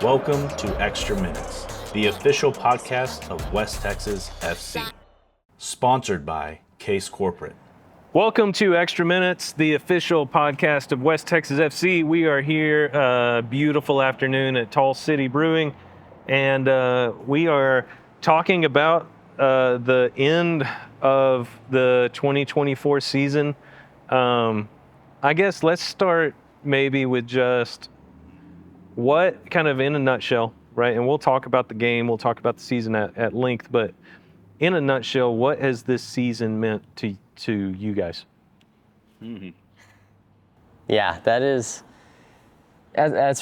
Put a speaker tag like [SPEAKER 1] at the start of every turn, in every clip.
[SPEAKER 1] Welcome to Extra Minutes, the official podcast of West Texas FC. Sponsored by Case Corporate.
[SPEAKER 2] Welcome to Extra Minutes, the official podcast of West Texas FC. We are here, beautiful afternoon at Tall City Brewing, and we are talking about the end of the 2024 season. I guess let's start maybe with just what kind of in a nutshell, right? And we'll talk about the game, we'll talk about the season at length, but in a nutshell, what has this season meant to you guys?
[SPEAKER 3] Mm-hmm. Yeah, that's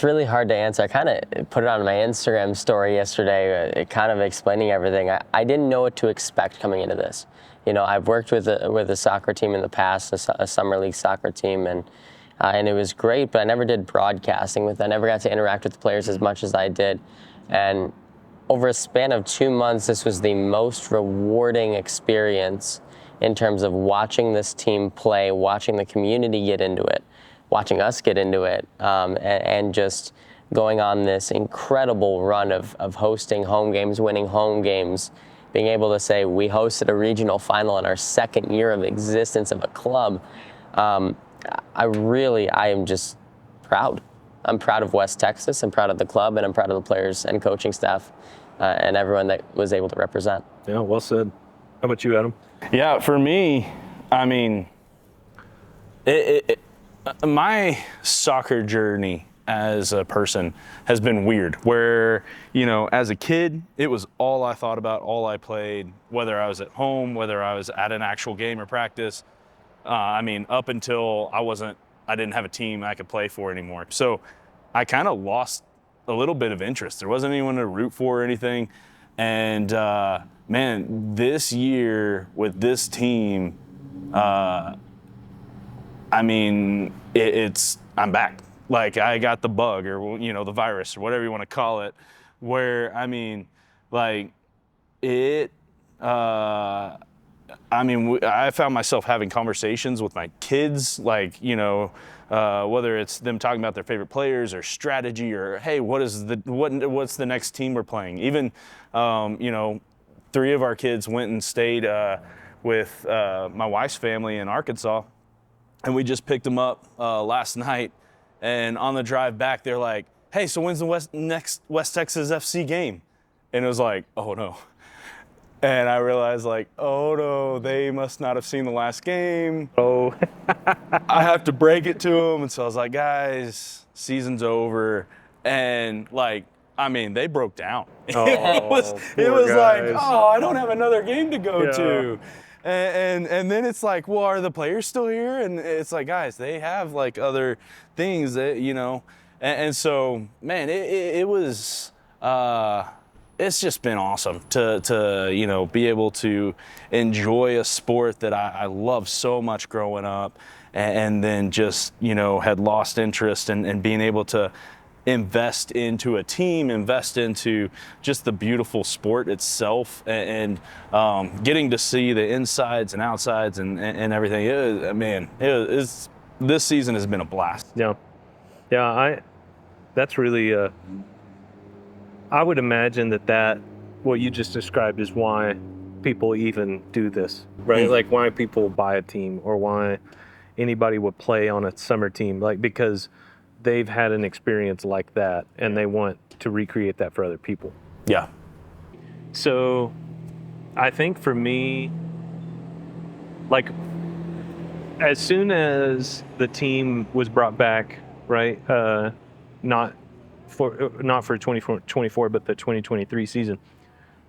[SPEAKER 3] really hard to answer. I kind of put it on my Instagram story yesterday, kind of explaining everything. I didn't know what to expect coming into this. You know, I've worked with a soccer team in the past, a summer league soccer team, and it was great, but I never did broadcasting with it. I never got to interact with the players as much as I did. And over a span of 2 months, this was the most rewarding experience in terms of watching this team play, watching the community get into it, watching us get into it, and just going on this incredible run of hosting home games, winning home games, being able to say we hosted a regional final in our second year of existence of a club. I am just proud. I'm proud of West Texas, I'm proud of the club, and I'm proud of the players and coaching staff and everyone that was able to represent.
[SPEAKER 2] Yeah, well said. How about you, Adam?
[SPEAKER 4] Yeah, for me, I mean, my soccer journey as a person has been weird, where, you know, as a kid, it was all I thought about, all I played, whether I was at home, whether I was at an actual game or practice. Up until I didn't have a team I could play for anymore. So I kind of lost a little bit of interest. There wasn't anyone to root for or anything. And, this year with this team, I'm back. Like, I got the bug or, you know, the virus or whatever you want to call it, where, I found myself having conversations with my kids, like, you know, whether it's them talking about their favorite players or strategy or, hey, what's the next team we're playing? Even, 3 of our kids went and stayed with my wife's family in Arkansas, and we just picked them up last night. And on the drive back, they're like, hey, so when's the next West Texas FC game? And it was like, oh, no. And I realized, like, oh, no, they must not have seen the last game. Oh, I have to break it to them. And so I was like, guys, season's over. And, they broke down.
[SPEAKER 2] Oh,
[SPEAKER 4] it was like, oh, I don't have another game to go to. And then it's like, well, are the players still here? And it's like, guys, they have, like, other things that, you know. And so, man, it was it's just been awesome to you know, be able to enjoy a sport that I loved so much growing up, and then just, you know, had lost interest and being able to invest into a team, invest into just the beautiful sport itself, and getting to see the insides and outsides and everything. This season has been a blast.
[SPEAKER 2] Yeah, that's really I would imagine that what you just described is why people even do this, right? Like, why people buy a team or why anybody would play on a summer team, like, because they've had an experience like that and they want to recreate that for other people.
[SPEAKER 4] Yeah.
[SPEAKER 2] So I think for me, like, as soon as the team was brought back, right, not for 2024, but the 2023 season,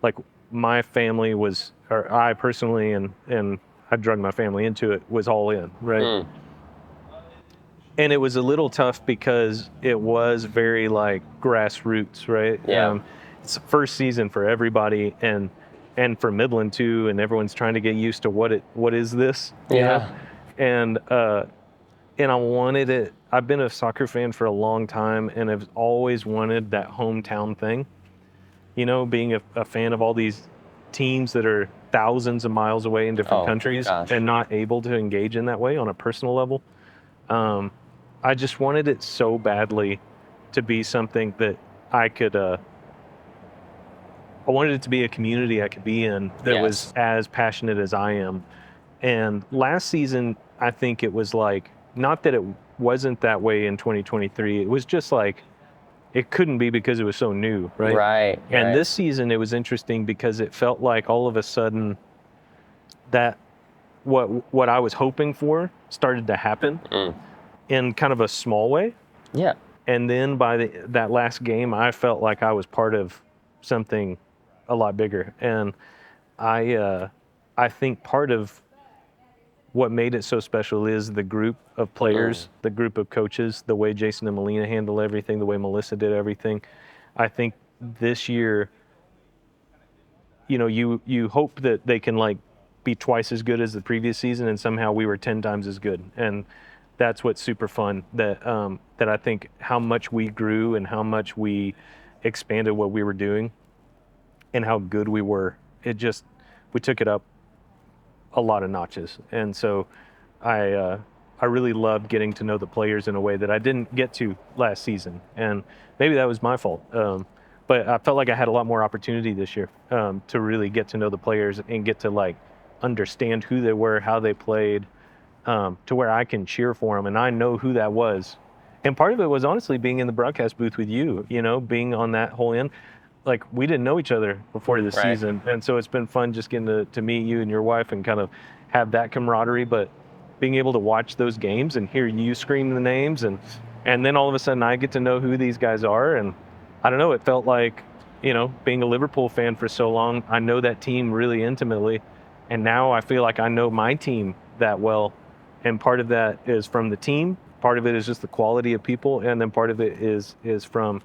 [SPEAKER 2] like, my family was, or I personally, and I drug my family into it, was all in, right? And it was a little tough because it was very, like, grassroots, right?
[SPEAKER 3] Yeah.
[SPEAKER 2] It's the first season for everybody, and for Midland too, and everyone's trying to get used to what is this? You know? And I wanted it. I've been a soccer fan for a long time, and I've always wanted that hometown thing. You know, being a fan of all these teams that are thousands of miles away in different countries and not able to engage in that way on a personal level. I just wanted it so badly to be something that I could. I wanted it to be a community I could be in that was as passionate as I am. And last season, I think it was like, not that it wasn't that way in 2023. It was just like, it couldn't be because it was so new, right?
[SPEAKER 3] Right.
[SPEAKER 2] And this season, it was interesting because it felt like all of a sudden that what I was hoping for started to happen in kind of a small way.
[SPEAKER 3] Yeah.
[SPEAKER 2] And then by that last game, I felt like I was part of something a lot bigger. And I think part of what made it so special is the group of players, the group of coaches, the way Jason and Melina handled everything, the way Melissa did everything. I think this year, you know, you hope that they can like be twice as good as the previous season, and somehow we were 10 times as good. And that's what's super fun, that that I think how much we grew and how much we expanded what we were doing and how good we were. We took it up a lot of notches. And so I really loved getting to know the players in a way that I didn't get to last season. And maybe that was my fault. But I felt like I had a lot more opportunity this year to really get to know the players and get to like understand who they were, how they played, to where I can cheer for them. And I know who that was. And part of it was honestly being in the broadcast booth with you, you know, being on that whole end. Like, we didn't know each other before the season. And so it's been fun just getting to meet you and your wife and kind of have that camaraderie. But being able to watch those games and hear you scream the names, and then all of a sudden I get to know who these guys are. And I don't know, it felt like, you know, being a Liverpool fan for so long, I know that team really intimately. And now I feel like I know my team that well. And part of that is from the team. Part of it is just the quality of people. And then part of it is from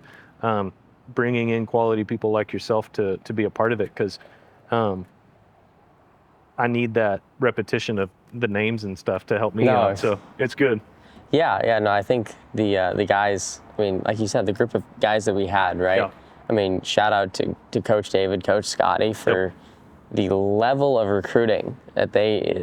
[SPEAKER 2] bringing in quality people like yourself to be a part of it. Because I need that repetition of the names and stuff to help me out. So it's good.
[SPEAKER 3] Yeah, no, I think the guys, I mean, like you said, the group of guys that we had, right?
[SPEAKER 2] Yeah.
[SPEAKER 3] I mean, shout out to Coach David, Coach Scotty for the level of recruiting that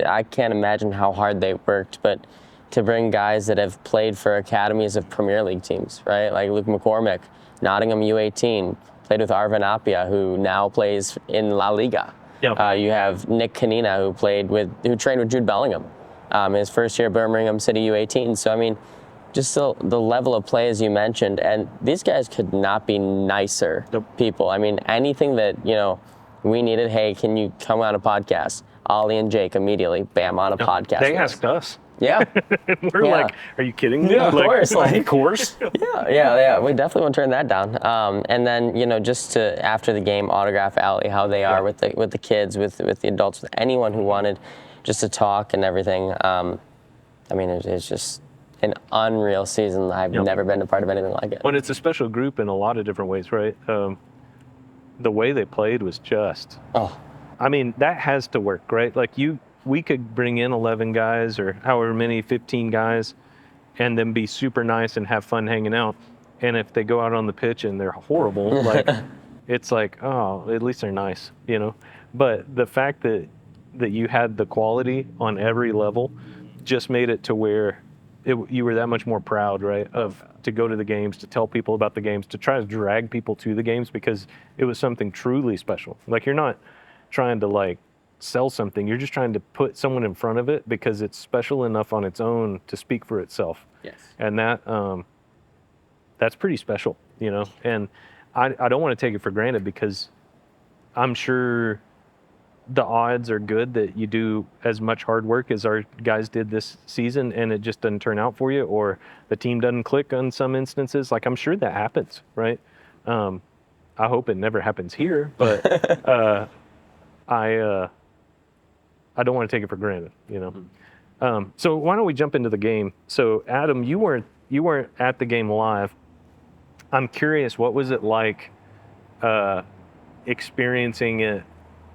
[SPEAKER 3] I can't imagine how hard they worked, but to bring guys that have played for academies of Premier League teams, right? Like Luke McCormick, Nottingham U18, played with Arvin Appiah, who now plays in La Liga.
[SPEAKER 2] Yep.
[SPEAKER 3] You have Nick Canina, who trained with Jude Bellingham, his first year at Birmingham City U18. So, I mean, just the level of play, as you mentioned, and these guys could not be nicer people. I mean, anything that, you know, we needed, hey, can you come on a podcast? Ollie and Jake immediately, bam, on a podcast.
[SPEAKER 2] They asked us.
[SPEAKER 3] Yeah.
[SPEAKER 2] We're like, are you kidding me?
[SPEAKER 3] Yeah, of course.
[SPEAKER 2] Of course.
[SPEAKER 3] Yeah. We definitely won't turn that down. And then, you know, just to, after the game, autograph Allie, how they are with the kids, with the adults, with anyone who wanted just to talk and everything. I mean, it's just an unreal season. I've never been a part of anything like it.
[SPEAKER 2] But it's a special group in a lot of different ways, right? The way they played was just, I mean, that has to work, right? Like we could bring in 11 guys or however many, 15 guys, and then be super nice and have fun hanging out. And if they go out on the pitch and they're horrible, like, it's like, oh, at least they're nice, you know? But the fact that you had the quality on every level just made it to where you were that much more proud, right? To go to the games, to tell people about the games, to try to drag people to the games because it was something truly special. Like, you're not trying to like sell something, you're just trying to put someone in front of it because it's special enough on its own to speak for itself.
[SPEAKER 3] Yes.
[SPEAKER 2] And that's pretty special, you know? And I don't want to take it for granted because I'm sure the odds are good that you do as much hard work as our guys did this season and it just doesn't turn out for you, or the team doesn't click on some instances. Like, I'm sure that happens, right? I hope it never happens here, but I don't want to take it for granted, you know? So why don't we jump into the game? So Adam, you weren't at the game live. I'm curious, what was it like experiencing it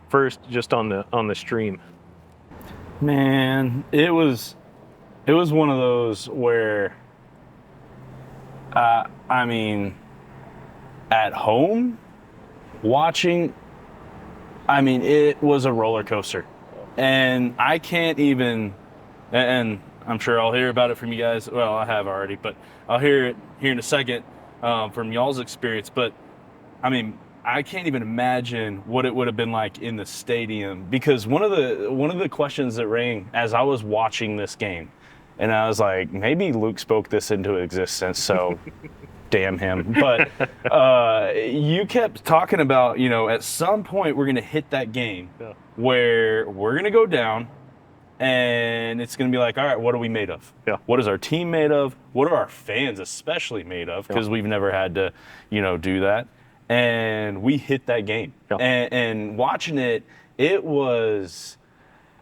[SPEAKER 2] first just on the stream?
[SPEAKER 4] Man, it was one of those where I mean, at home watching, I mean, it was a roller coaster. And I can't even, and I'm sure I'll hear about it from you guys. Well, I have already, but I'll hear it here in a second. from y'all's experience, but I mean, I can't even imagine what it would have been like in the stadium, because one of the questions that rang as I was watching this game, and I was like, maybe Luke spoke this into existence, so damn him. But you kept talking about, at some point we're going to hit that game where we're going to go down, and it's going to be like, all right, what are we made of?
[SPEAKER 2] Yeah.
[SPEAKER 4] What is our team made of? What are our fans especially made of? Because we've never had to, do that. And we hit that game.
[SPEAKER 2] Yeah.
[SPEAKER 4] And watching it, it was,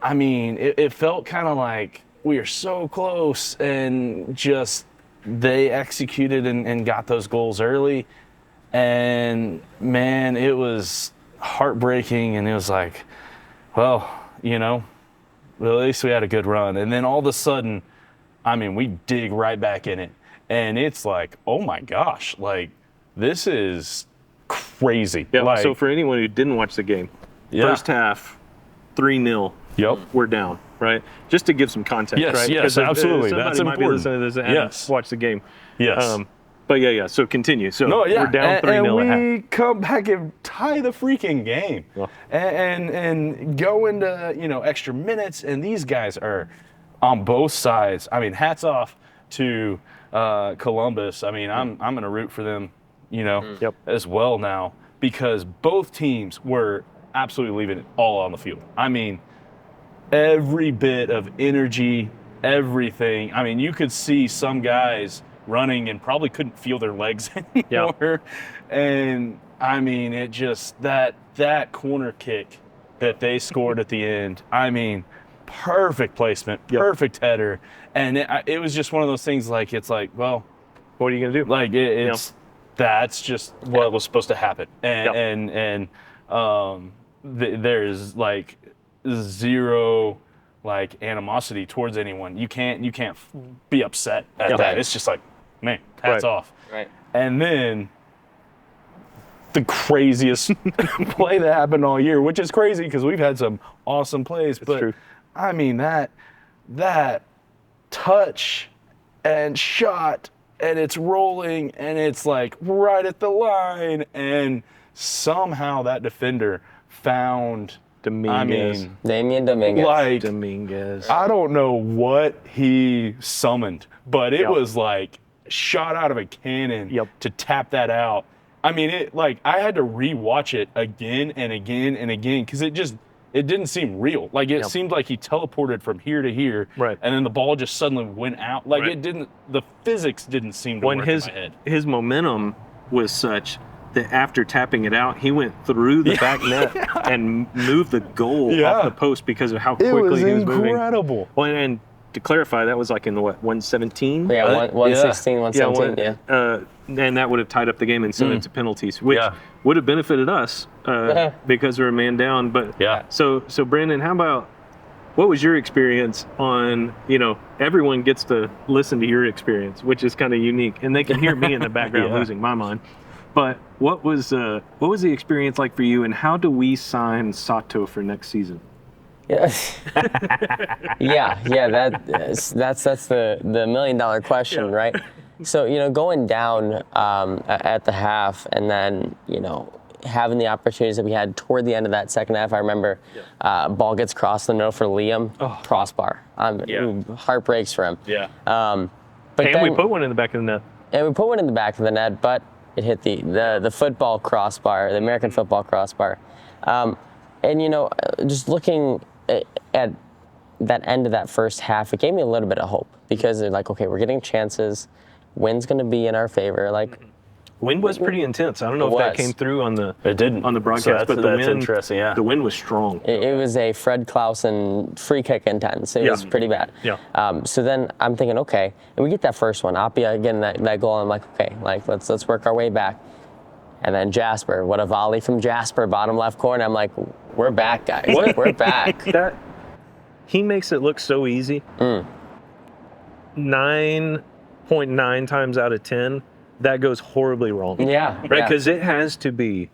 [SPEAKER 4] it felt kind of like we are so close, and just they executed and got those goals early. And, man, it was heartbreaking. And it was like, well, at least we had a good run. And then all of a sudden, we dig right back in it. And it's like, oh, my gosh, like, this is crazy.
[SPEAKER 2] Yeah, so for anyone who didn't watch the game, first half, 3-0.
[SPEAKER 4] Yep.
[SPEAKER 2] We're down, right? Just to give some context,
[SPEAKER 4] yes,
[SPEAKER 2] right?
[SPEAKER 4] Yes, absolutely.
[SPEAKER 2] Somebody
[SPEAKER 4] That's
[SPEAKER 2] might
[SPEAKER 4] important.
[SPEAKER 2] be listening to this and haven't watched the game.
[SPEAKER 4] Yes.
[SPEAKER 2] But yeah, so continue. So we're down 3-0
[SPEAKER 4] and
[SPEAKER 2] at
[SPEAKER 4] we
[SPEAKER 2] half.
[SPEAKER 4] come back and tie the freaking game, and go into extra minutes. And these guys are on both sides. Hats off to Columbus. I'm going to root for them, as well now, because both teams were absolutely leaving it all on the field. Every bit of energy, everything. You could see some guys running and probably couldn't feel their legs anymore. Yeah. And it just, that corner kick that they scored at the end, perfect placement, perfect header. And it was just one of those things, like, it's like, well,
[SPEAKER 2] what are you going to do?
[SPEAKER 4] Like, that's just what was supposed to happen. And there's like zero like animosity towards anyone. You can't be upset at that. It's just like, man, hats off.
[SPEAKER 3] Right.
[SPEAKER 4] And then the craziest play that happened all year, which is crazy because we've had some awesome plays. But
[SPEAKER 2] true.
[SPEAKER 4] that touch and shot, and it's rolling, and it's like right at the line, and somehow that defender found
[SPEAKER 2] Damian
[SPEAKER 3] Dominguez.
[SPEAKER 4] Like,
[SPEAKER 2] Dominguez.
[SPEAKER 4] I don't know what he summoned, but it was like shot out of a cannon to tap that out. I had to rewatch it again and again and again because it didn't seem real. Like, it seemed like he teleported from here to here,
[SPEAKER 2] right,
[SPEAKER 4] and then the ball just suddenly went out. Like, the physics didn't seem to work in my head.
[SPEAKER 2] His momentum was such that after tapping it out, he went through the back net and moved the goal off the post because of how quickly he was moving.
[SPEAKER 4] It was incredible.
[SPEAKER 2] Well, and to clarify, that was like in the 117?
[SPEAKER 3] Yeah, 116, 117,
[SPEAKER 2] and that would have tied up the game and sent it to penalties, which would have benefited us because we're a man down. But so Brandon, how about, what was your experience on, everyone gets to listen to your experience, which is kind of unique, and they can hear me in the background losing my mind. But what was the experience like for you, and how do we sign Sato for next season?
[SPEAKER 3] That's the $1 million question, right? So, going down at the half, and then, having the opportunities that we had toward the end of that second half. I remember ball gets crossed the middle for Liam, crossbar. Heartbreaks for him. But
[SPEAKER 2] then we put one in the back of the net.
[SPEAKER 3] And we put one in the back of the net, but it hit the football crossbar, the American football crossbar. And, just looking at that end of that first half, it gave me a little bit of hope, because they're like, okay, we're getting chances. Wind's going to be in our favor. Like,
[SPEAKER 2] wind was pretty intense. I don't know if that came through on the broadcast, but
[SPEAKER 4] that's interesting. Yeah,
[SPEAKER 2] the wind was strong.
[SPEAKER 3] It was a Fred Clausen free kick intense. It was pretty bad. So then I'm thinking, okay, and we get that first one. Appia getting that goal. And I'm like, okay, like let's work our way back. And then Jasper, what a volley from Jasper, bottom left corner. I'm like, we're back, guys. We're back.
[SPEAKER 2] He makes it look so easy. 9.9 times out of 10, that goes horribly wrong.
[SPEAKER 3] Yeah.
[SPEAKER 2] Right? Because it has to be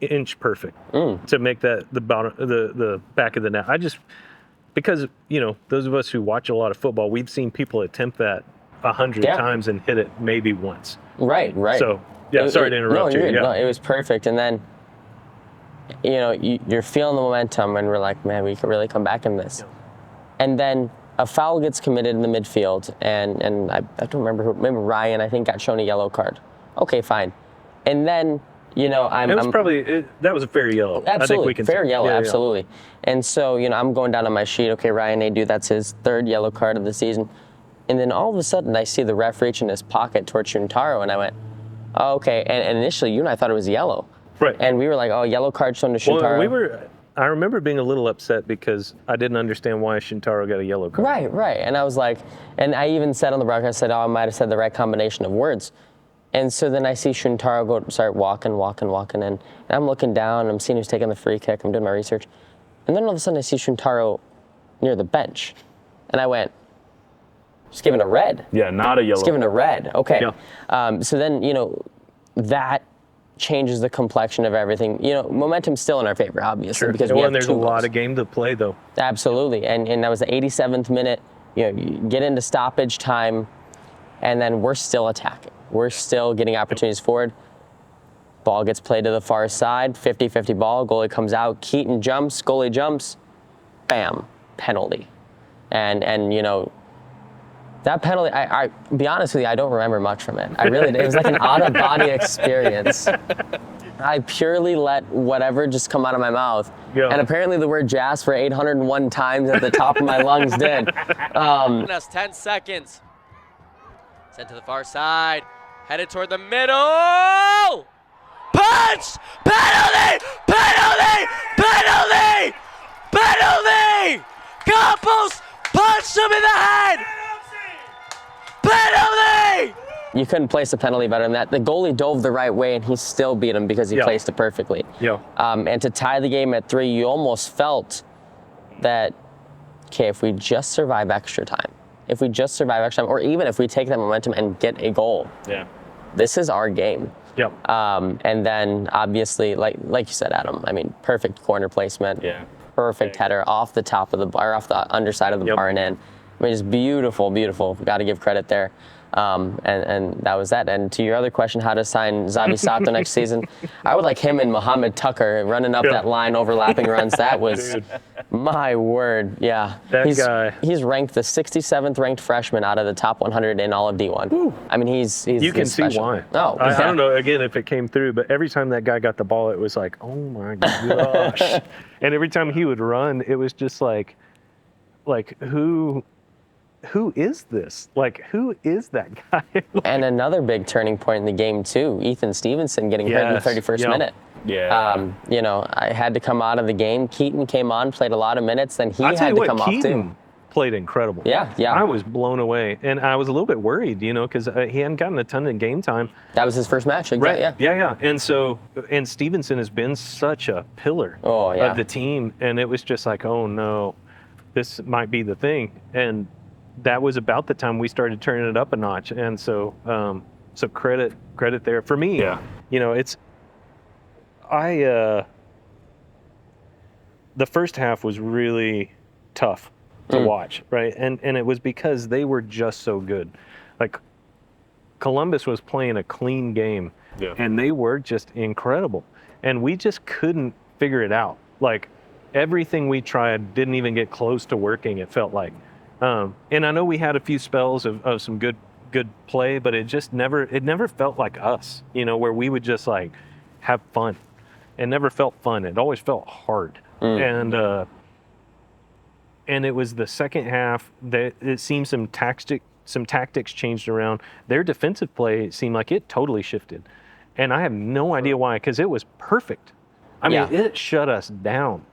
[SPEAKER 2] inch perfect to make that the back of the net. Because, those of us who watch a lot of football, we've seen people attempt that 100 times and hit it maybe once.
[SPEAKER 3] Right.
[SPEAKER 2] So, sorry to interrupt you.
[SPEAKER 3] No, it was perfect. And then, you're feeling the momentum, and we're like, man, we could really come back in this. Yeah. And then a foul gets committed in the midfield, and I don't remember who, maybe Ryan, I think, got shown a yellow card. Okay, fine. And then,
[SPEAKER 2] that was a fair yellow.
[SPEAKER 3] Absolutely,
[SPEAKER 2] I think we can
[SPEAKER 3] fair yellow,
[SPEAKER 2] yeah,
[SPEAKER 3] absolutely. Yeah. And so, I'm going down on my sheet, okay, Ryan Nadeau, that's his 3rd yellow card of the season. And then all of a sudden, I see the ref reach in his pocket towards Shuntaro, and I went, oh, okay. And initially, you and I thought it was yellow.
[SPEAKER 2] Right.
[SPEAKER 3] And we were like, oh, yellow card shown to Shuntaro.
[SPEAKER 2] Well, I remember being a little upset because I didn't understand why Shuntaro got a yellow card.
[SPEAKER 3] Right. And I was like, and I even said on the broadcast, I said, oh, I might have said the right combination of words. And so then I see Shuntaro start walking, and I'm looking down, and I'm seeing who's taking the free kick, I'm doing my research. And then all of a sudden I see Shuntaro near the bench. And I went, just given a red.
[SPEAKER 2] Yeah, not a yellow.
[SPEAKER 3] Just given a red. Okay.
[SPEAKER 2] Yeah.
[SPEAKER 3] So then, that changes the complexion of everything. Momentum's still in our favor, obviously,
[SPEAKER 2] sure.
[SPEAKER 3] because we have
[SPEAKER 2] there's
[SPEAKER 3] two
[SPEAKER 2] a lot
[SPEAKER 3] goals.
[SPEAKER 2] of game to play, though.
[SPEAKER 3] Absolutely, and that was the 87th minute. You get into stoppage time, and then we're still attacking. We're still getting opportunities forward. Ball gets played to the far side, 50-50 ball. Goalie comes out. Keaton jumps. Goalie jumps. Bam, penalty, and that penalty, I be honest with you, I don't remember much from it. I really did. It was like an out-of-body experience. I purely let whatever just come out of my mouth. Yeah. And apparently the word Jasper 801 times at the top of my lungs did.
[SPEAKER 5] 10 seconds. Sent to the far side. Headed toward the middle. Punch! Penalty! Penalty! Penalty! Penalty! Campos punched him in the head! Penalty!
[SPEAKER 3] You couldn't place a penalty better than that. The goalie dove the right way, and he still beat him because he placed it perfectly.
[SPEAKER 2] Yeah.
[SPEAKER 3] And to tie the game at 3, you almost felt that, okay, if we just survive extra time, or even if we take that momentum and get a goal, this is our game.
[SPEAKER 2] Yeah.
[SPEAKER 3] And then obviously, like you said, Adam, I mean, perfect corner placement.
[SPEAKER 2] Yeah.
[SPEAKER 3] Perfect header off the top of the bar, off the underside of the bar and in. I mean, just beautiful. Got to give credit there. And that was that. And to your other question, how to sign Xavi Sato next season, I would like him and Mohamed Tucker running up that line, overlapping runs. That was, my word, yeah.
[SPEAKER 2] That guy.
[SPEAKER 3] He's ranked the 67th ranked freshman out of the top 100 in all of D1.
[SPEAKER 2] Woo.
[SPEAKER 3] I mean, he's
[SPEAKER 2] You can see
[SPEAKER 3] special.
[SPEAKER 2] why.
[SPEAKER 3] Oh,
[SPEAKER 2] I don't know, again, if it came through, but every time that guy got the ball, it was like, oh my gosh. And every time he would run, it was just like who is this? Like, who is that guy?
[SPEAKER 3] And another big turning point in the game, too. Ethan Stevenson getting hurt in the 31st minute.
[SPEAKER 2] Yeah.
[SPEAKER 3] I had to come out of the game. Keaton came on, played a lot of minutes, then he had to come off, too.
[SPEAKER 2] Played incredible.
[SPEAKER 3] Yeah.
[SPEAKER 2] I was blown away. And I was a little bit worried, because he hadn't gotten a ton of game time.
[SPEAKER 3] That was his first match. Exactly.
[SPEAKER 2] Right. Yeah. And Stevenson has been such a pillar of the team. And it was just like, oh, no, this might be the thing. And that was about the time we started turning it up a notch, and so credit there for me.
[SPEAKER 1] Yeah.
[SPEAKER 2] The first half was really tough to watch, right? And it was because they were just so good. Like, Columbus was playing a clean game, and they were just incredible, and we just couldn't figure it out. Like, everything we tried didn't even get close to working. It felt like. And I know we had a few spells of some good play, but it never felt like us, where we would just like have fun. It never felt fun. It always felt hard. And it was the second half that it seemed some tactics changed around. Their defensive play seemed like it totally shifted. And I have no idea why, because it was perfect. I mean, it shut us down.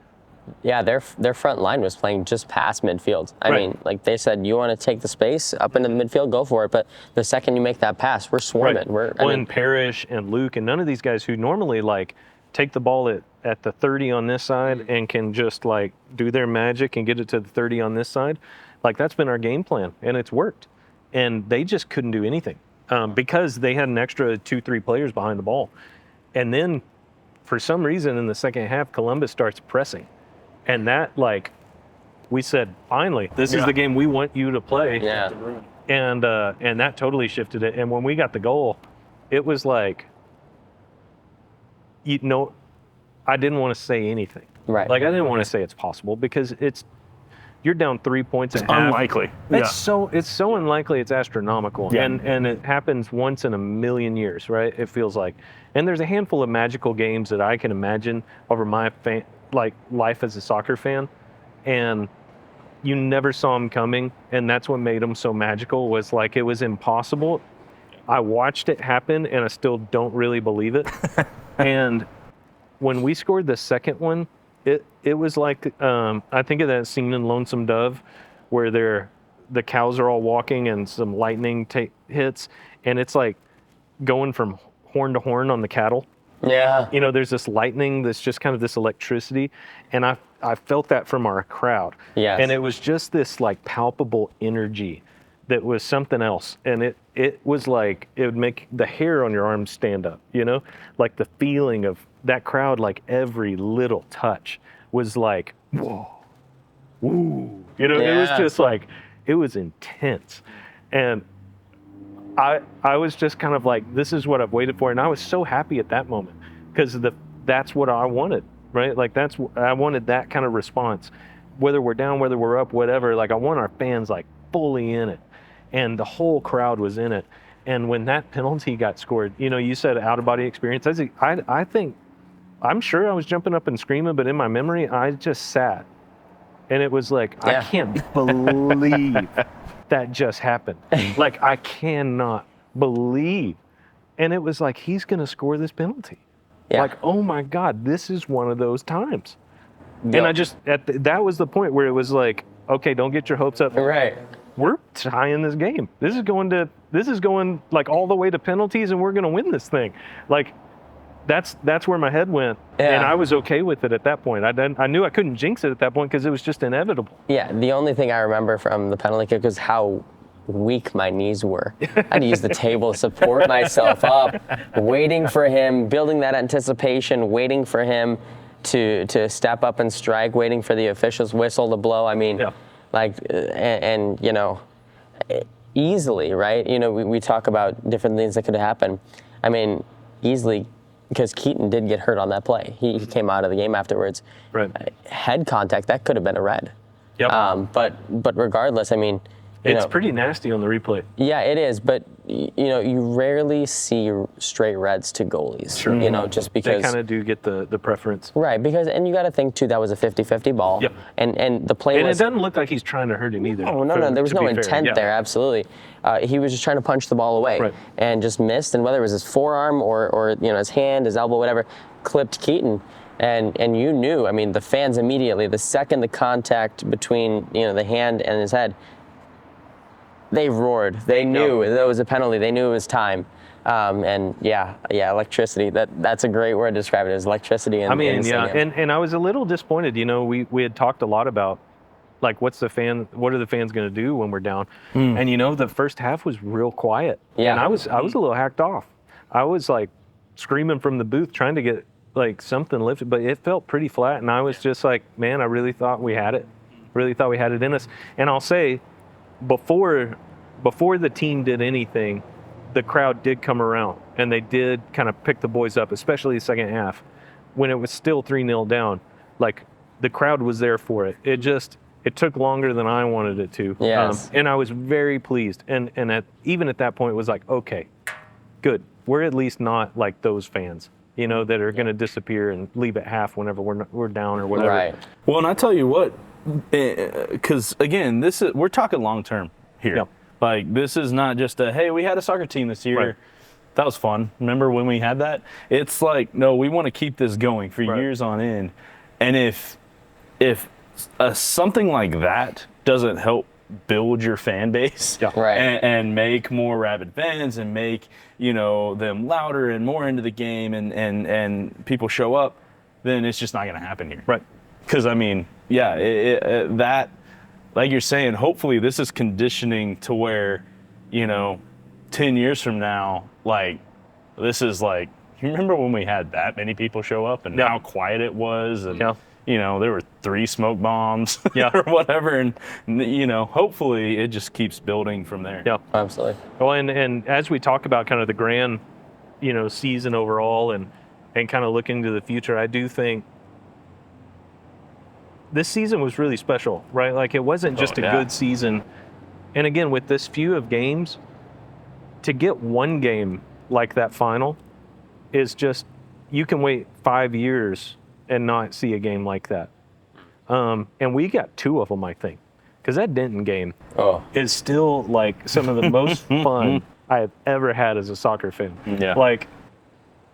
[SPEAKER 3] Yeah, their front line was playing just past midfield. I mean, like they said, you want to take the space up into the midfield, go for it. But the second you make that pass, we're swarming.
[SPEAKER 2] And Parrish and Luke and none of these guys who normally like take the ball at the 30 on this side and can just like do their magic and get it to the 30 on this side. Like, that's been our game plan, and it's worked. And they just couldn't do anything because they had an extra 2-3 players behind the ball. And then for some reason in the second half, Columbus starts pressing. And that, like, we said, finally, this is the game we want you to play.
[SPEAKER 3] Yeah.
[SPEAKER 2] And that totally shifted it. And when we got the goal, it was like, I didn't want to say anything.
[SPEAKER 3] Right.
[SPEAKER 2] Like I didn't want to say it's possible because you're down 3 points at half.
[SPEAKER 1] Unlikely.
[SPEAKER 2] It's so unlikely. It's astronomical.
[SPEAKER 1] Yeah.
[SPEAKER 2] And it happens once in a million years, right? It feels like. And there's a handful of magical games that I can imagine over my life as a soccer fan, and you never saw them coming, and that's what made them so magical. Was like it was impossible. I watched it happen, and I still don't really believe it. And when we scored the second one, it was like I think of that scene in Lonesome Dove, where the cows are all walking and some lightning hits, and it's like going from horn to horn on the cattle.
[SPEAKER 3] Yeah.
[SPEAKER 2] There's this lightning, that's just kind of this electricity, and I felt that from our crowd.
[SPEAKER 3] Yes.
[SPEAKER 2] And it was just this like palpable energy that was something else, and it was like it would make the hair on your arms stand up. Like the feeling of that crowd, like every little touch was like whoa, woo. It was just like it was intense, and I was just kind of like, this is what I've waited for. And I was so happy at that moment because that's what I wanted, right? Like I wanted that kind of response, whether we're down, whether we're up, whatever. Like I want our fans like fully in it, and the whole crowd was in it. And when that penalty got scored, you said out of body experience. I think, I'm sure I was jumping up and screaming, but in my memory, I just sat. And it was like, I can't believe that just happened. Like, I cannot believe. And it was like, he's going to score this penalty.
[SPEAKER 3] Yeah.
[SPEAKER 2] Like, oh my God, this is one of those times.
[SPEAKER 3] Yep.
[SPEAKER 2] And I just, that was the point where it was like, okay, don't get your hopes up.
[SPEAKER 3] Right.
[SPEAKER 2] We're tying this game. This is going like all the way to penalties, and we're going to win this thing. Like, that's where my head went, and I was okay with it at that point. I knew I couldn't jinx it at that point because it was just inevitable.
[SPEAKER 3] Yeah, the only thing I remember from the penalty kick was how weak my knees were. I had to use the table to support myself up, waiting for him, building that anticipation, waiting for him to step up and strike, waiting for the official's whistle to blow. I mean, and easily, right? We talk about different things that could happen. I mean, easily. Because Keaton did get hurt on that play. He came out of the game afterwards.
[SPEAKER 2] Right.
[SPEAKER 3] Head contact, that could have been a red.
[SPEAKER 2] Yep.
[SPEAKER 3] But regardless, I mean,
[SPEAKER 2] it's pretty nasty on the replay.
[SPEAKER 3] Yeah, it is. But you rarely see straight reds to goalies.
[SPEAKER 2] Sure.
[SPEAKER 3] Just because
[SPEAKER 2] they kind of do get the preference.
[SPEAKER 3] Right. And you got to think too, that was a 50-50 ball.
[SPEAKER 2] Yep.
[SPEAKER 3] And the play
[SPEAKER 2] and
[SPEAKER 3] was.
[SPEAKER 2] it doesn't look like he's trying to hurt him either.
[SPEAKER 3] Oh no, there was no intent there. Absolutely. He was just trying to punch the ball away and just missed. And whether it was his forearm or his hand, his elbow, whatever, clipped Keaton. And you knew. I mean, the fans immediately, the second the contact between the hand and his head, they roared. They knew that was a penalty. They knew it was time. And electricity. That's a great word to describe it as electricity. And
[SPEAKER 2] I was a little disappointed. We had talked a lot about like what are the fans going to do when we're down? And the first half was real quiet.
[SPEAKER 3] Yeah.
[SPEAKER 2] And I was a little hacked off. I was like screaming from the booth trying to get like something lifted, but it felt pretty flat. And I was just like, man, I really thought we had it. Really thought we had it in us. And I'll say, before the team did anything, the crowd did come around and they did kind of pick the boys up, especially the second half when it was still 3-0 down. Like the crowd was there for it. It took longer than I wanted it to.
[SPEAKER 3] Yes.
[SPEAKER 2] And I was very pleased. And even at that point it was like, okay, good. We're at least not like those fans, that are going to disappear and leave at half whenever we're down or whatever.
[SPEAKER 3] Right.
[SPEAKER 4] Well, and I tell you what, because again, we're talking long term here.
[SPEAKER 2] Yep.
[SPEAKER 4] Like this is not just hey, we had a soccer team this year.
[SPEAKER 2] Right.
[SPEAKER 4] That was fun. Remember when we had that? It's like, no, we want to keep this going for years on end. And if something like that doesn't help build your fan base and make more rabid fans and make them louder and more into the game and people show up, then it's just not going to happen here.
[SPEAKER 2] Right.
[SPEAKER 4] Because I mean, that, like you're saying, hopefully this is conditioning to where 10 years from now, like this is like, you remember when we had that many people show up and how quiet it was, and there were 3 smoke bombs
[SPEAKER 2] Yeah.
[SPEAKER 4] or whatever. And, hopefully it just keeps building from there.
[SPEAKER 2] Yeah.
[SPEAKER 3] Absolutely.
[SPEAKER 2] Well, and as we talk about kind of the grand, season overall and kind of looking to the future, I do think this season was really special, right? Like it wasn't just a good season. And again, with this few of games, to get one game like that final is just, you can wait 5 years and not see a game like that. And we got 2 of them, I think, because that Denton game is still like some of the most fun I have ever had as a soccer fan.
[SPEAKER 4] Yeah.
[SPEAKER 2] Like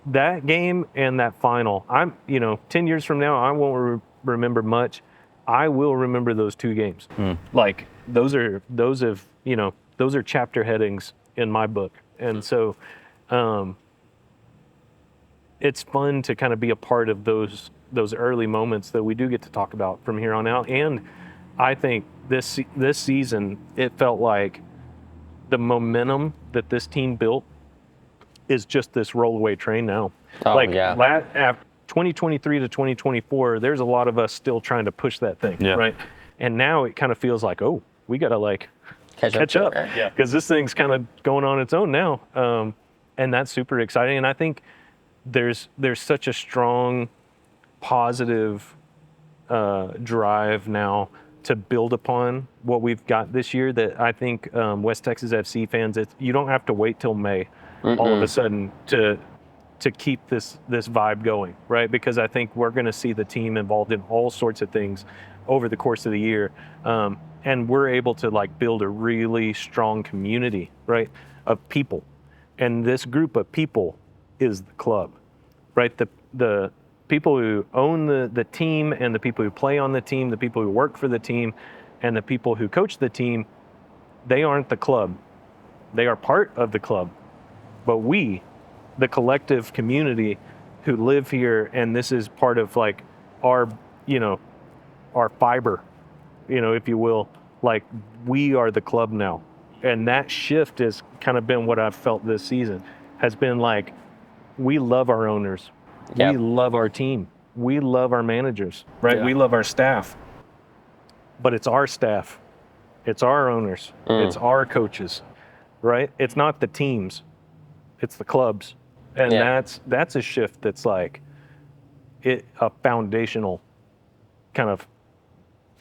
[SPEAKER 2] that game and that final, 10 years from now, I won't remember much. I will remember those 2 games. Like those are chapter headings in my book. And so it's fun to kind of be a part of those early moments that we do get to talk about from here on out. And I think this season, it felt like the momentum that this team built is just this rollaway train now. 2023 to 2024, there's a lot of us still trying to push that thing, right? And now it kind of feels like, we got to catch up, because this thing's kind of going on its own now, and that's super exciting. And I think there's such a strong, positive drive now to build upon what we've got this year that I think West Texas FC fans, you don't have to wait till May all of a sudden to keep this vibe going, right? Because I think we're going to see the team involved in all sorts of things over the course of the year. And we're able to build a really strong community, right, of people. And this group of people is the club, right? The people who own the team and the people who play on the team, the people who work for the team and the people who coach the team, they aren't the club. They are part of the club. But we, the collective community who live here, and this is part of our fiber, if you will, we are the club now. And that shift has kind of been what I've felt this season, has been we love our owners.
[SPEAKER 3] Yep.
[SPEAKER 2] We love our team. We love our managers, right?
[SPEAKER 4] Yeah.
[SPEAKER 2] We love our staff. But it's our staff. It's our owners. It's our coaches, right? It's not the teams. It's the clubs. And that's a shift that's a foundational kind of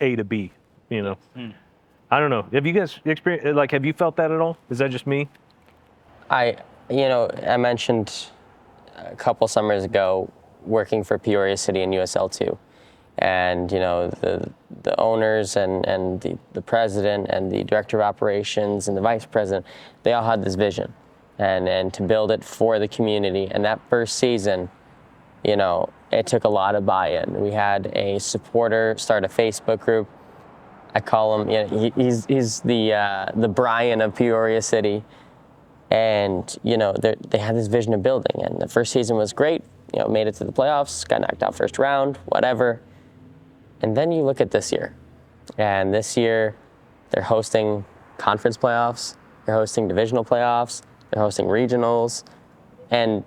[SPEAKER 2] A to B, I don't know. Have you guys experienced, have you felt that at all? Is that just me?
[SPEAKER 3] I mentioned a couple summers ago working for Peoria City in USL2. And, the owners and the president and the director of operations and the vice president, they all had this vision and to build it for the community. And that first season, it took a lot of buy-in. We had a supporter start a Facebook group. I call him, he's the Brian of Peoria City. And, they had this vision of building. And the first season was great. Made it to the playoffs, got knocked out first round, whatever. And then you look at this year. And this year, they're hosting conference playoffs. They're hosting divisional playoffs. They're hosting regionals. And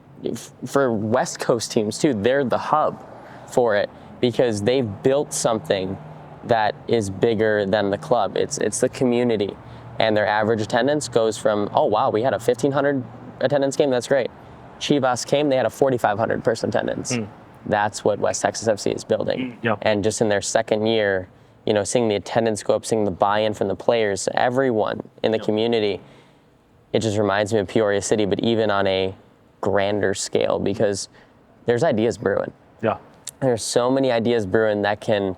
[SPEAKER 3] for West Coast teams, too, they're the hub for it because they've built something that is bigger than the club. It's the community. And their average attendance goes from, oh, wow, we had a 1,500 attendance game. That's great. Chivas came, they had a 4,500 person attendance. That's what West Texas FC is building. And just in their second year, seeing the attendance go up, seeing the buy-in from the players, everyone in the community, it just reminds me of Peoria City, but even on a grander scale, because there's ideas brewing.
[SPEAKER 2] Yeah.
[SPEAKER 3] There's so many ideas brewing that can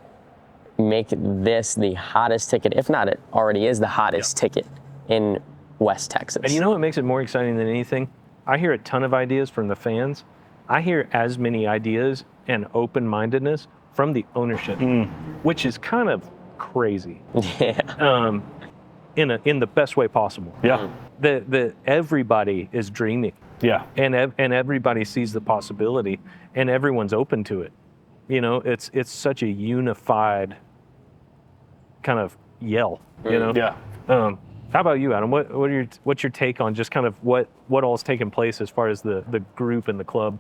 [SPEAKER 3] make this the hottest ticket, if not it already is the hottest ticket in West Texas.
[SPEAKER 2] And you know what makes it more exciting than anything? I hear a ton of ideas from the fans. I hear as many ideas and open-mindedness from the ownership, which is kind of crazy.
[SPEAKER 3] Yeah.
[SPEAKER 2] In the best way possible.
[SPEAKER 4] Yeah.
[SPEAKER 2] The everybody is dreaming.
[SPEAKER 4] Yeah.
[SPEAKER 2] And everybody sees the possibility, and everyone's open to it. It's such a unified kind of yell.
[SPEAKER 4] Yeah.
[SPEAKER 2] How about you, Adam? What's your take on just kind of what all's taken place as far as the group and the club?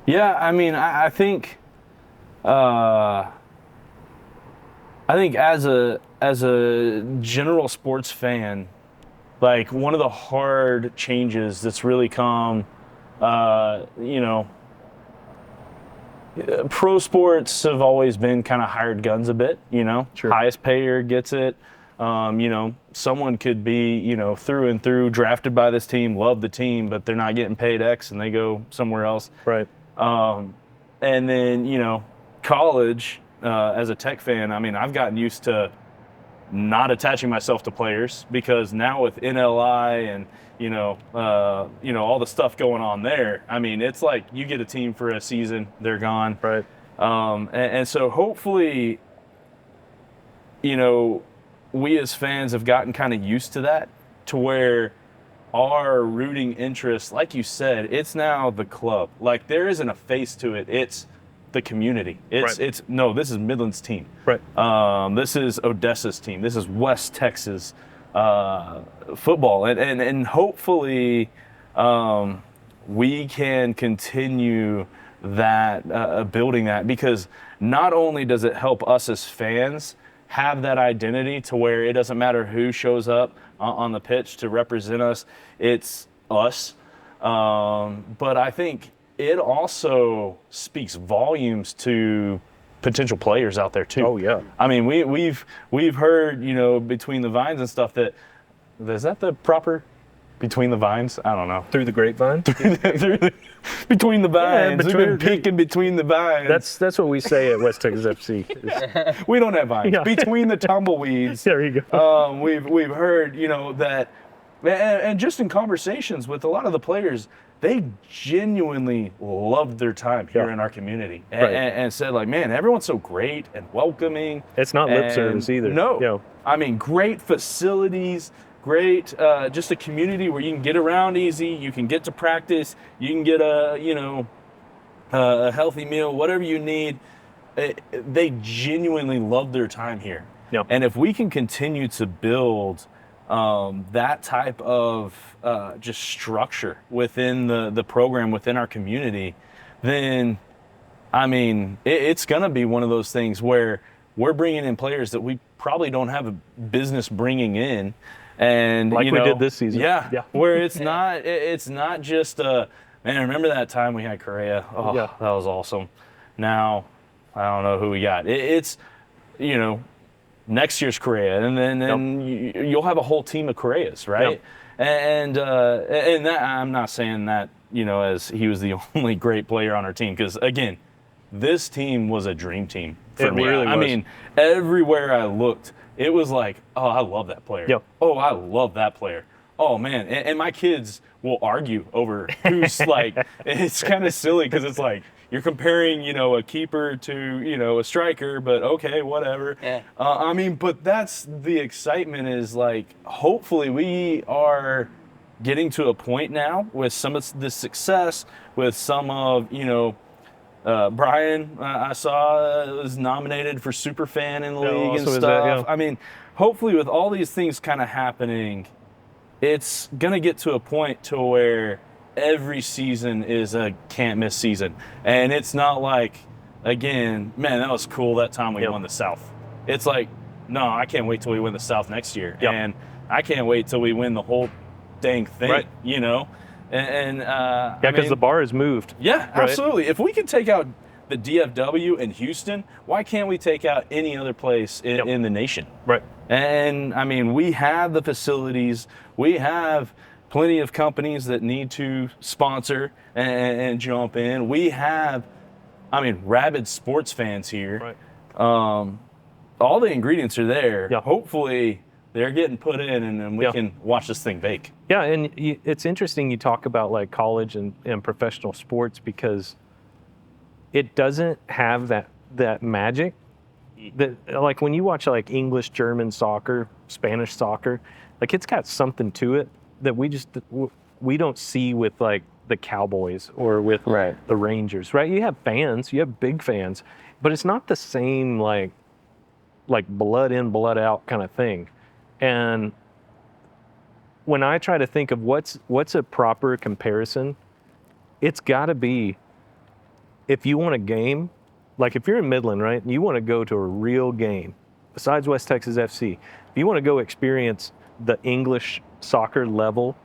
[SPEAKER 4] Yeah, I mean, I think I think as a general sports fan, like one of the hard changes that's really come, pro sports have always been kind of hired guns a bit,
[SPEAKER 2] Sure.
[SPEAKER 4] Highest payer gets it. Someone could be, through and through drafted by this team, love the team, but they're not getting paid X and they go somewhere else.
[SPEAKER 2] Right.
[SPEAKER 4] And then, college, as a Tech fan, I mean, I've gotten used to not attaching myself to players because now with NLI and, all the stuff going on there, I mean, it's like you get a team for a season, they're gone.
[SPEAKER 2] Right.
[SPEAKER 4] And so hopefully, we as fans have gotten kind of used to that, to where our rooting interest, like you said, it's now the club. Like there isn't a face to it. It's the community. This is Midland's team.
[SPEAKER 2] Right.
[SPEAKER 4] This is Odessa's team. This is West Texas football. And hopefully we can continue that, building that, because not only does it help us as fans have that identity to where it doesn't matter who shows up on the pitch to represent us, it's us. But I think it also speaks volumes to potential players out there too.
[SPEAKER 2] Oh yeah.
[SPEAKER 4] I mean, we've heard, between the vines and stuff is that the proper between the vines? I don't know.
[SPEAKER 2] Through the grapevine.
[SPEAKER 4] Between the vines.
[SPEAKER 2] Yeah,
[SPEAKER 4] We've been peeking between the vines.
[SPEAKER 2] That's what we say at West Texas FC.
[SPEAKER 4] We don't have vines.
[SPEAKER 2] Yeah.
[SPEAKER 4] Between the tumbleweeds.
[SPEAKER 2] There you go.
[SPEAKER 4] We've heard, that, and just in conversations with a lot of the players, they genuinely loved their time here in our community, and said like, man, everyone's so great and welcoming.
[SPEAKER 2] It's not lip service either.
[SPEAKER 4] No, I mean, great facilities, great, just a community where you can get around easy, you can get to practice, you can get a healthy meal, whatever you need. They genuinely love their time here.
[SPEAKER 2] Yep.
[SPEAKER 4] And if we can continue to build that type of just structure within the program, within our community, then, I mean, it's going to be one of those things where we're bringing in players that we probably don't have a business bringing in. And
[SPEAKER 2] like we did this season.
[SPEAKER 4] Yeah. Where it's not just man, remember that time we had Correa? Oh,
[SPEAKER 2] yeah.
[SPEAKER 4] That was awesome. Now, I don't know who we got. It's next year's Correa, and then you'll have a whole team of Correas, right? Yep. And that, I'm not saying that, as he was the only great player on our team, because again, this team was a dream team for me.
[SPEAKER 2] Really
[SPEAKER 4] I
[SPEAKER 2] was.
[SPEAKER 4] mean, everywhere I looked, it was like, oh, I love that player.
[SPEAKER 2] Yep.
[SPEAKER 4] Oh, I love that player. Oh man, and my kids will argue over who's like. It's kind of silly because it's like you're comparing, a keeper to, a striker, but okay, whatever.
[SPEAKER 3] Yeah.
[SPEAKER 4] I mean, but that's the excitement, is like, hopefully we are getting to a point now with some of the success, with some of, Brian, I saw was nominated for Superfan in the league and stuff. I mean, hopefully with all these things kind of happening, it's going to get to a point to where every season is a can't miss season. And it's not like, again, man, that was cool that time we won the South. It's like, no, I can't wait till we win the South next year.
[SPEAKER 2] Yep.
[SPEAKER 4] And I can't wait till we win the whole dang thing,
[SPEAKER 2] right.
[SPEAKER 4] Because
[SPEAKER 2] the bar has moved.
[SPEAKER 4] Yeah, absolutely. If we can take out the DFW in Houston, why can't we take out any other place in the nation?
[SPEAKER 2] Right.
[SPEAKER 4] And I mean, we have the facilities, we have plenty of companies that need to sponsor and jump in. We have, rabid sports fans here.
[SPEAKER 2] Right.
[SPEAKER 4] All the ingredients are there.
[SPEAKER 2] Yeah.
[SPEAKER 4] Hopefully they're getting put in, and then we can watch this thing bake.
[SPEAKER 2] Yeah, and it's interesting you talk about like college and professional sports, because it doesn't have that magic that, like, when you watch like English, German soccer, Spanish soccer, like it's got something to it that we don't see with like the Cowboys or with the Rangers, right? You have fans, you have big fans, but it's not the same like blood in, blood out kind of thing. And when I try to think of what's a proper comparison, it's got to be, if you want a game, like if you're in Midland, right, and you want to go to a real game, besides West Texas FC, if you want to go experience the English soccer level,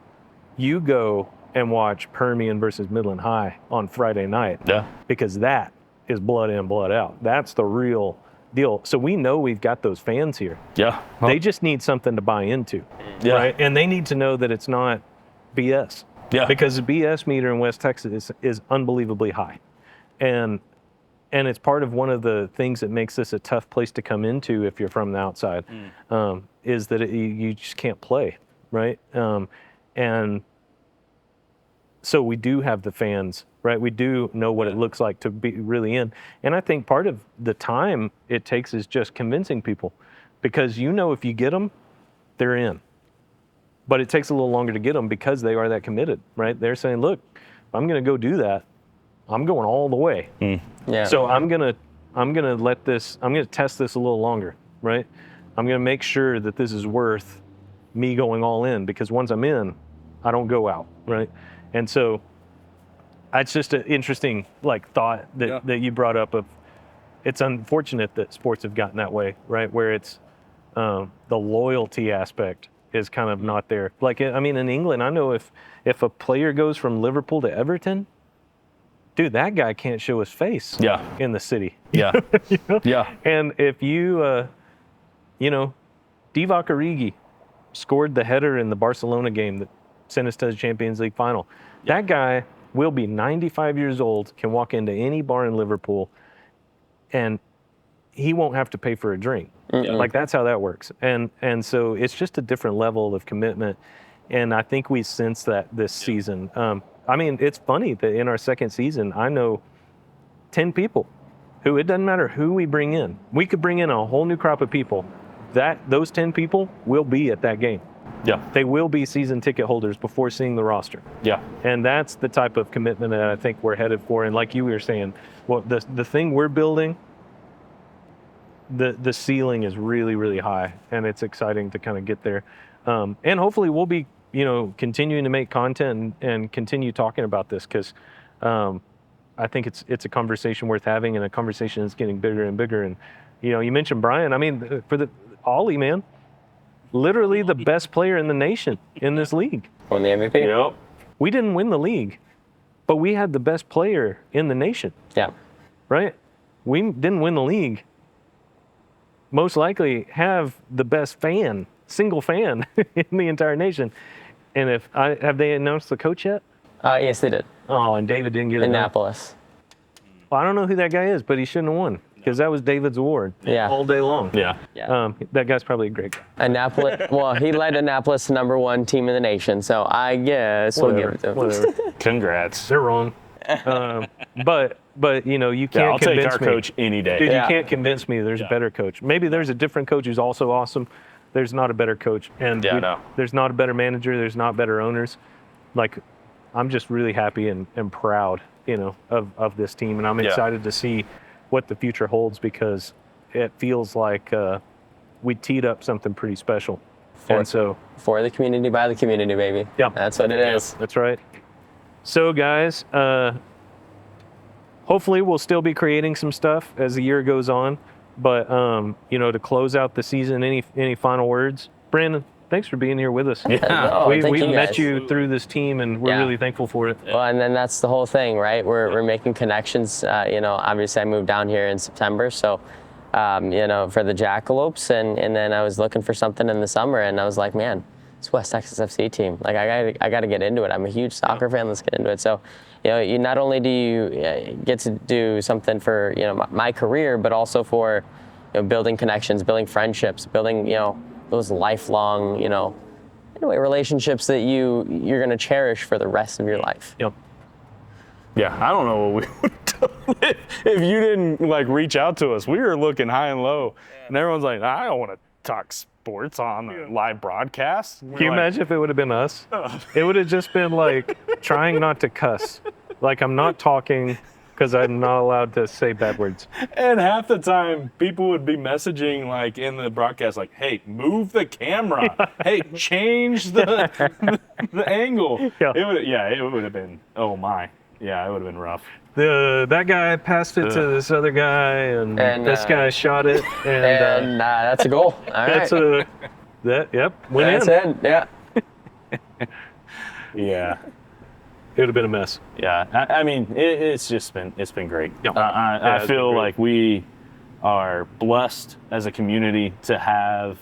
[SPEAKER 2] you go and watch Permian versus Midland High on Friday night.
[SPEAKER 1] Yeah.
[SPEAKER 2] Because that is blood in, blood out. That's the real deal. So we know we've got those fans here.
[SPEAKER 1] Yeah.
[SPEAKER 2] They just need something to buy into.
[SPEAKER 1] Yeah.
[SPEAKER 2] Right? And they need to know that it's not BS.
[SPEAKER 1] Yeah.
[SPEAKER 2] Because the BS meter in West Texas is unbelievably high. And it's part of one of the things that makes this a tough place to come into if you're from the outside, is that you just can't play, right? And so we do have the fans, right? We do know what it looks like to be really in. And I think part of the time it takes is just convincing people, because if you get them, they're in. But it takes a little longer to get them because they are that committed, right? They're saying, look, I'm going to go do that. I'm going all the way.
[SPEAKER 3] Yeah.
[SPEAKER 2] So I'm gonna test this a little longer, right? I'm gonna make sure that this is worth me going all in, because once I'm in, I don't go out, right? And so it's just an interesting thought that you brought up. Of it's unfortunate that sports have gotten that way, right? Where it's the loyalty aspect is kind of not there. In England, I know if a player goes from Liverpool to Everton, dude, that guy can't show his face in the city.
[SPEAKER 1] Yeah. Yeah.
[SPEAKER 2] And if Divock Origi scored the header in the Barcelona game that sent us to the Champions League final. That guy will be 95 years old, can walk into any bar in Liverpool, and he won't have to pay for a drink. That's how that works. And so it's just a different level of commitment. And I think we sense that this season. It's funny that in our second season, I know 10 people who, it doesn't matter who we bring in. We could bring in a whole new crop of people. Those 10 people will be at that game.
[SPEAKER 1] Yeah.
[SPEAKER 2] They will be season ticket holders before seeing the roster.
[SPEAKER 1] Yeah.
[SPEAKER 2] And that's the type of commitment that I think we're headed for. And like you were saying, the thing we're building, the ceiling is really, really high, and it's exciting to kind of get there. And hopefully we'll be continuing to make content and continue talking about this, because I think it's a conversation worth having, and a conversation that's getting bigger and bigger. And you mentioned Brian. For the Ollie, man, literally the best player in the nation in this league.
[SPEAKER 3] Won the MVP.
[SPEAKER 1] Yep.
[SPEAKER 2] We didn't win the league, but we had the best player in the nation.
[SPEAKER 3] Yeah.
[SPEAKER 2] Right? We didn't win the league. Most likely have the best single fan in the entire nation. And have they announced the coach yet?
[SPEAKER 3] Yes, they did.
[SPEAKER 2] Oh, and David didn't get it.
[SPEAKER 3] Annapolis.
[SPEAKER 2] Well, I don't know who that guy is, but he shouldn't have won, because that was David's award.
[SPEAKER 3] Yeah.
[SPEAKER 2] All day long.
[SPEAKER 1] Yeah.
[SPEAKER 2] That guy's probably a great guy.
[SPEAKER 3] Annapolis. Well, he led Annapolis to #1 team in the nation, so I guess we'll give it to him.
[SPEAKER 2] Whatever.
[SPEAKER 1] Congrats.
[SPEAKER 2] They're wrong. But you can't
[SPEAKER 1] I'll take
[SPEAKER 2] convince
[SPEAKER 1] our
[SPEAKER 2] me.
[SPEAKER 1] coach any day.
[SPEAKER 2] Dude,
[SPEAKER 3] Yeah.
[SPEAKER 2] you can't convince me there's a better coach. Maybe there's a different coach who's also awesome. There's not a better coach. And there's not a better manager. There's not better owners. I'm just really happy and proud, of this team. And I'm excited to see what the future holds, because it feels like we teed up something pretty special.
[SPEAKER 3] For the community, by the community, baby.
[SPEAKER 2] Yeah.
[SPEAKER 3] That's what it is.
[SPEAKER 2] That's right. So, guys, hopefully we'll still be creating some stuff as the year goes on. But, to close out the season, any final words? Brandon, thanks for being here with us.
[SPEAKER 1] Yeah.
[SPEAKER 2] We met
[SPEAKER 3] guys.
[SPEAKER 2] you through this team, and we're really thankful for it.
[SPEAKER 3] Well, and then that's the whole thing, right? We're making connections. Obviously I moved down here in September, so for the Jackalopes, and then I was looking for something in the summer, and I was like, man, it's West Texas FC team. I got to get into it. I'm a huge soccer fan. Let's get into it. So, you not only do you get to do something for my career, but also for building connections, building friendships, building those lifelong relationships that you're going to cherish for the rest of your life.
[SPEAKER 2] Yep.
[SPEAKER 1] Yeah, I don't know what we would do if you didn't reach out to us. We were looking high and low, and everyone's like, I don't want to talk sports on a live broadcast.
[SPEAKER 2] Can you imagine if it would have been us? It would have just been trying not to cuss. I'm not talking because I'm not allowed to say bad words.
[SPEAKER 1] And half the time, people would be messaging in the broadcast, hey, move the camera. Hey, change the angle.
[SPEAKER 2] Yeah.
[SPEAKER 1] It would have been, oh my. Yeah, it would have been rough.
[SPEAKER 2] that guy passed it to this other guy, and this guy shot it, and
[SPEAKER 3] that's a goal. All right.
[SPEAKER 2] Went
[SPEAKER 3] That's
[SPEAKER 2] in.
[SPEAKER 3] in. Yeah.
[SPEAKER 1] Yeah.
[SPEAKER 2] It would have been a mess.
[SPEAKER 1] Yeah. I mean, it's been great.
[SPEAKER 2] Yeah.
[SPEAKER 1] I
[SPEAKER 2] it's
[SPEAKER 1] feel
[SPEAKER 2] been great.
[SPEAKER 1] like we are blessed as a community to have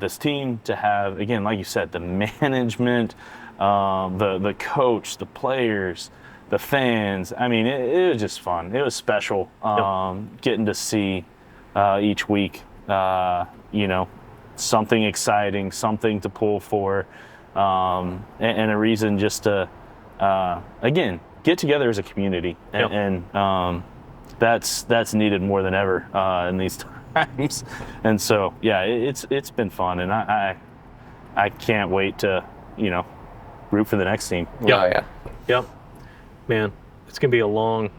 [SPEAKER 1] this team, to have, again, like you said, the management, the coach, the players, the fans. I mean, it was just fun. It was special getting to see each week, something exciting, something to pull for, and a reason just to, again, get together as a community. And that's needed more than ever in these times. And so, yeah, it's been fun, and I can't wait to, root for the next team.
[SPEAKER 3] Yeah.
[SPEAKER 2] Yep. Man, it's going to be a long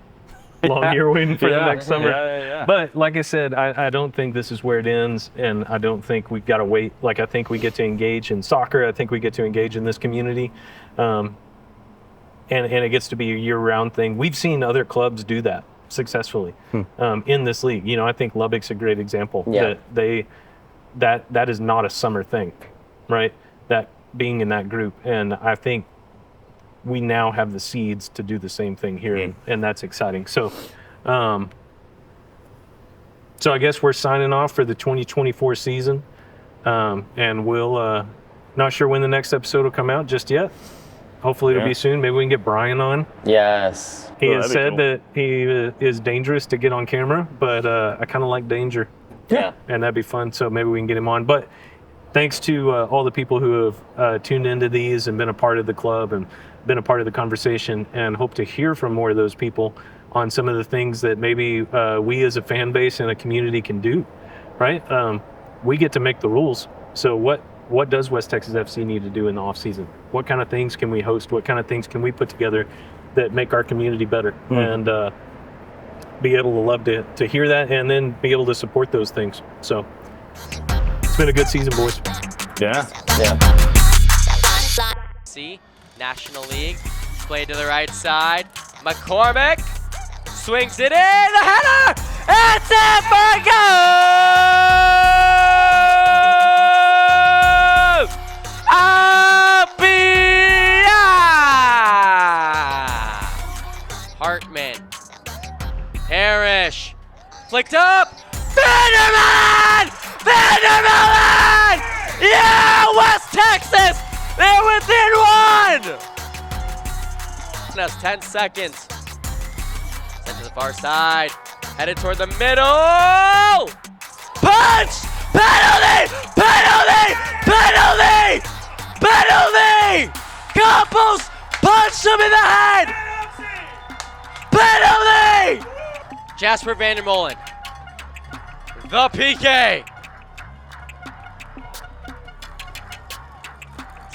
[SPEAKER 2] year waiting for the next summer.
[SPEAKER 1] Yeah.
[SPEAKER 2] But like I said, I don't think this is where it ends, and I don't think we've got to wait. Like, I think we get to engage in soccer. I think we get to engage in this community. And it gets to be a year-round thing. We've seen other clubs do that successfully in this league. I think Lubbock's a great example.
[SPEAKER 3] Yeah.
[SPEAKER 2] That is not a summer thing, right? That being in that group. And I think we now have the seeds to do the same thing here, and that's exciting. So I guess we're signing off for the 2024 season, and we'll not sure when the next episode will come out just yet. Hopefully it'll be soon. Maybe we can get Brian on.
[SPEAKER 3] Yes.
[SPEAKER 2] He has
[SPEAKER 1] that'd be
[SPEAKER 2] said
[SPEAKER 1] cool.
[SPEAKER 2] that he is dangerous to get on camera, but I kind of like danger.
[SPEAKER 3] Yeah.
[SPEAKER 2] And that'd be fun, so maybe we can get him on. But thanks to all the people who have tuned into these and been a part of the club and been a part of the conversation, and hope to hear from more of those people on some of the things that maybe we as a fan base and a community can do, right? We get to make the rules. So what does West Texas FC need to do in the off season? What kind of things can we host? What kind of things can we put together that make our community better? And be able to love to hear that, and then be able to support those things. So it's been a good season, boys.
[SPEAKER 1] Yeah.
[SPEAKER 5] See, National League, played to the right side. McCormick swings it in, the header, it's in for goal! Abia! Hartman, Parrish, flicked up, Vanderman! Yeah, West Texas! They're within one! That's 10 seconds. Sent to the far side. Headed toward the middle. Punch! Penalty! Penalty! Penalty! Penalty! Campos punched him in the head! Penalty! Jasper Vandermolen. The PK.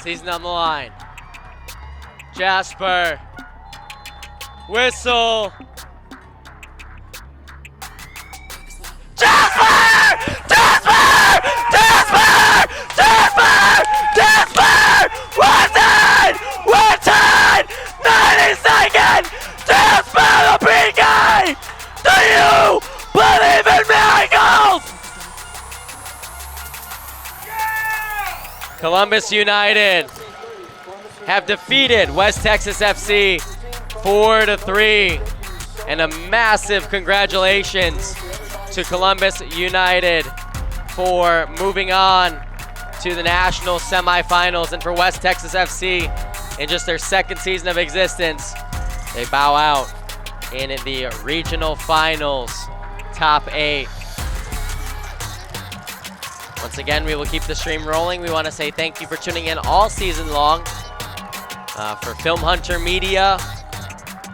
[SPEAKER 5] Season on the line. Jasper. Whistle. Jasper! Jasper! Jasper! Jasper! Jasper! We're tied! We're tied! 90 seconds! Jasper the PK! Do you believe in miracles? Columbus United have defeated West Texas FC 4-3, and a massive congratulations to Columbus United for moving on to the national semifinals, and for West Texas FC in just their second season of existence, they bow out in the regional finals, top 8. Once again, we will keep the stream rolling. We want to say thank you for tuning in all season long. For Film Hunter Media,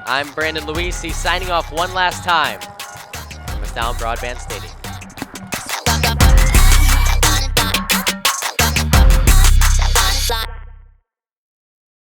[SPEAKER 5] I'm Brandon Luisi signing off one last time from Astound Broadband Stadium.